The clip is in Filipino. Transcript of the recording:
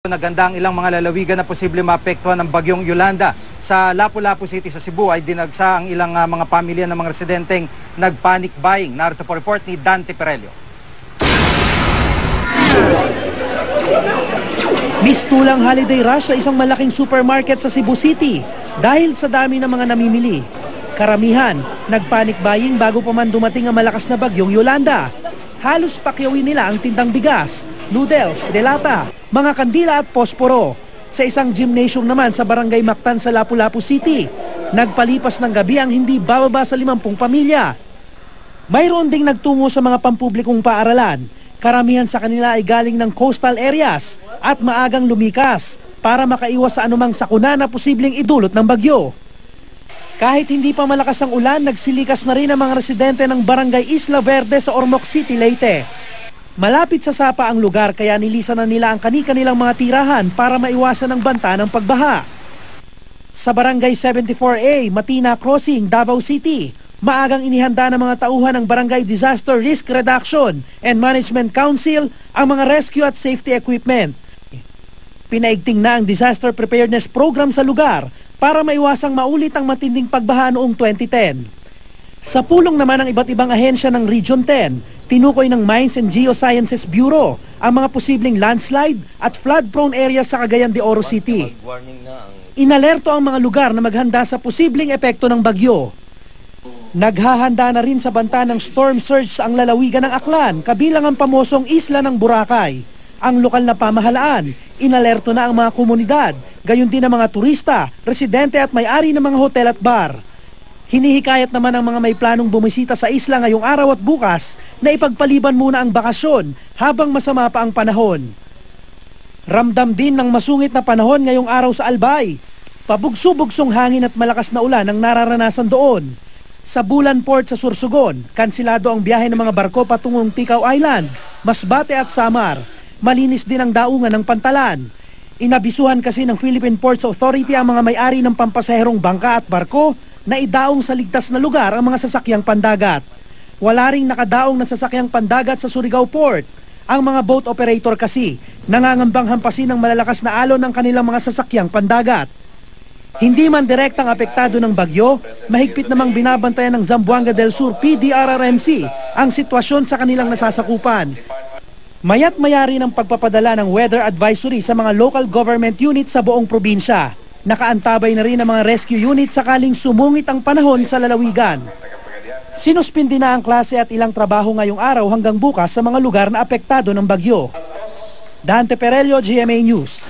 Naganda ang ilang mga lalawigan na posible maapektuhan ng bagyong Yolanda. Sa Lapu-Lapu City sa Cebu ay dinagsa ang ilang mga pamilya ng mga residenteng nag-panic buying. Narito po report ni Dante Perelio. Mistulang holiday rush sa isang malaking supermarket sa Cebu City dahil sa dami ng mga namimili. Karamihan, nag-panic buying bago pa man dumating ang malakas na bagyong Yolanda. Halos pakyawin nila ang tindang bigas, noodles, delata, mga kandila at posporo. Sa isang gymnasium naman sa Barangay Mactan sa Lapu-Lapu City, nagpalipas ng gabi ang hindi bababa sa 50 pamilya. Mayroon ding nagtungo sa mga pampublikong paaralan. Karamihan sa kanila ay galing ng coastal areas at maagang lumikas para makaiwas sa anumang sakuna na posibleng idulot ng bagyo. Kahit hindi pa malakas ang ulan, nagsilikas na rin ang mga residente ng Barangay Isla Verde sa Ormoc City, Leyte. Malapit sa sapa ang lugar kaya nilisan na nila ang kani-kanilang mga tirahan para maiwasan ang banta ng pagbaha. Sa Barangay 74A, Matina Crossing, Davao City, maagang inihanda ng mga tauhan ng Barangay Disaster Risk Reduction and Management Council ang mga rescue at safety equipment. Pinaigting na ang disaster preparedness program sa lugar para maiwasang maulit ang matinding pagbaha noong 2010. Sa pulong naman ng iba't ibang ahensya ng Region 10, tinukoy ng Mines and Geosciences Bureau ang mga posibleng landslide at flood-prone areas sa Cagayan de Oro City. Inalerto ang mga lugar na maghanda sa posibleng epekto ng bagyo. Naghahanda na rin sa banta ng storm surge ang lalawigan ng Aklan, kabilang ang pamosong isla ng Boracay. Ang lokal na pamahalaan, inalerto na ang mga komunidad, gayon din ang mga turista, residente at may-ari ng mga hotel at bar. Hinihikayat naman ang mga may planong bumisita sa isla ngayong araw at bukas na ipagpaliban muna ang bakasyon habang masama pa ang panahon. Ramdam din ng masungit na panahon ngayong araw sa Albay. Pabugso-bugsong hangin at malakas na ulan ang nararanasan doon. Sa Bulan Port sa Sursugon, kansilado ang biyahe ng mga barko patungong Ticao Island, Masbate at Samar. Malinis din ang daungan ng Pantalan. Inabisuhan kasi ng Philippine Ports Authority ang mga may-ari ng pampasaherong bangka at barko na idaong sa ligtas na lugar ang mga sasakyang pandagat. Wala ring nakadaong na sasakyang pandagat sa Surigao Port. Ang mga boat operator kasi nangangambang hampasin ng malalakas na alon ng kanilang mga sasakyang pandagat. Hindi man direktang apektado ng bagyo, mahigpit namang binabantayan ng Zamboanga del Sur PDRRMC ang sitwasyon sa kanilang nasasakupan. Mayat mayari ng pagpapadala ng weather advisory sa mga local government units sa buong probinsya. Nakaantabay na rin ang mga rescue units sakaling sumungit ang panahon sa lalawigan. Sinuspindi na ang klase at ilang trabaho ngayong araw hanggang bukas sa mga lugar na apektado ng bagyo. Dante Perelio, GMA News.